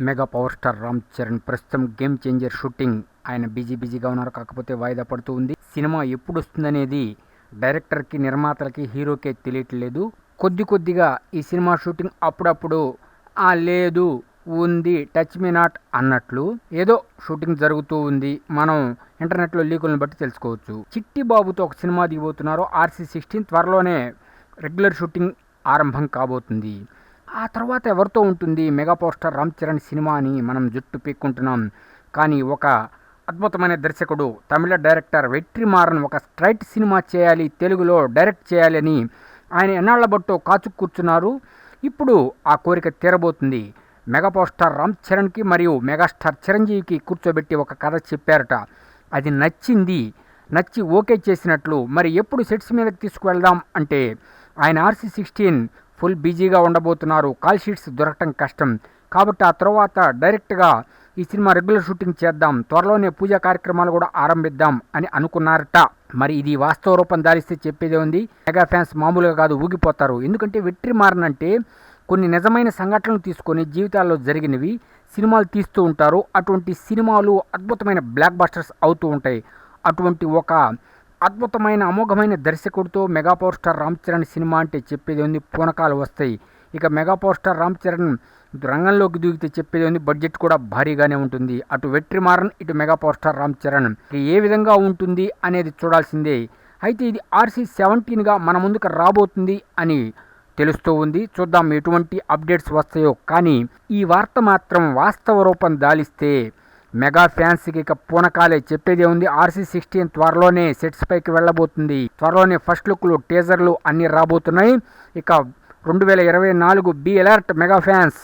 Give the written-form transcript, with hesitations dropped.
Mega power star Ram Charan ప్రస్తుతం game changer shooting ఆయన బిజీగా ఉన్నారు. కాకపోతే వాయిదా పడుతూ ఉంది. సినిమా ఎప్పుడు వస్తుందనేది డైరెక్టర్కి, నిర్మాతలకి, హీరోకే తెలియట్లేదు. కొద్దిగా ఈ సినిమా షూటింగ్ అప్పుడప్పుడు లేదు ఉంది, టచ్ మీ నాట్ అన్నట్లు ఏదో షూటింగ్ జరుగుతూ ఉంది. మనం ఇంటర్నెట్లో లీకులను బట్టి తెలుసుకోవచ్చు. చిట్టి బాబుతో ఒక సినిమా దిగబోతున్నారు. RC16 త్వరలోనే రెగ్యులర్ షూటింగ్ ఆరంభం కాబోతుంది. ఆ తర్వాత ఎవరితో ఉంటుంది mega power star Ram Charan cinema అని మనం జుట్టు పీక్కుంటున్నాం. కానీ ఒక అద్భుతమైన దర్శకుడు, తమిళ డైరెక్టర్ వెట్రిమారన్ ఒక స్ట్రైట్ సినిమా చేయాలి, తెలుగులో డైరెక్ట్ చేయాలని ఆయన ఎన్నాళ్ల బట్టో కాచు కూర్చున్నారు. ఇప్పుడు ఆ కోరిక తీరబోతుంది. మెగా పవర్ స్టార్ రామ్ చరణ్కి మరియు మెగాస్టార్ చిరంజీవికి కూర్చోబెట్టి ఒక కథ చెప్పారట. అది నచ్చి ఓకే చేసినట్లు. మరి ఎప్పుడు సెట్స్ మీదకి తీసుకువెళ్దాం అంటే ఆయన RC16 ఫుల్ బిజీగా ఉండబోతున్నారు. కాల్ షీట్స్ దొరకటం కష్టం. కాబట్టి ఆ తర్వాత డైరెక్ట్గా ఈ సినిమా రెగ్యులర్ షూటింగ్ చేద్దాం, త్వరలోనే పూజా కార్యక్రమాలు కూడా ఆరంభిద్దాం అని అనుకున్నారట. మరి ఇది వాస్తవ రూపం దాలిస్తే చెప్పేదే ఉంది. మెగా ఫ్యాన్స్ మామూలుగా కాదు, ఊగిపోతారు. ఎందుకంటే వెట్రిమారన్ అంటే కొన్ని నిజమైన సంఘటనలు తీసుకొని జీవితాల్లో జరిగినవి సినిమాలు తీస్తూ ఉంటారు. అటువంటి సినిమాలు అద్భుతమైన బ్లాక్ బస్టర్స్ అవుతూ ఉంటాయి. అటువంటి ఒక అద్భుతమైన అమోఘమైన దర్శకుడితో mega power star Ram Charan cinema అంటే చెప్పేది ఉంది, పూనకాలు వస్తాయి. ఇక mega power star Ram Charan రంగంలోకి దూకితే చెప్పేది ఉంది, బడ్జెట్ కూడా భారీగానే ఉంటుంది. అటు వెట్రిమారన్, ఇటు mega power star Ram Charan ఏ విధంగా ఉంటుంది అనేది చూడాల్సిందే. అయితే ఇది RC17గా మన ముందుకు రాబోతుంది అని తెలుస్తూ ఉంది. చూద్దాం ఎటువంటి అప్డేట్స్ వస్తాయో. కానీ ఈ వార్త మాత్రం వాస్తవ రూపం దాలిస్తే మెగా ఫ్యాన్స్కి ఇక పూనకాలే. చెప్పేదే ఉంది. RC16 త్వరలోనే సెట్స్ పైకి వెళ్ళబోతుంది. త్వరలోనే ఫస్ట్ లుక్లు, టీజర్లు అన్నీ రాబోతున్నాయి. ఇక 2024 బి అలర్ట్ మెగా ఫ్యాన్స్.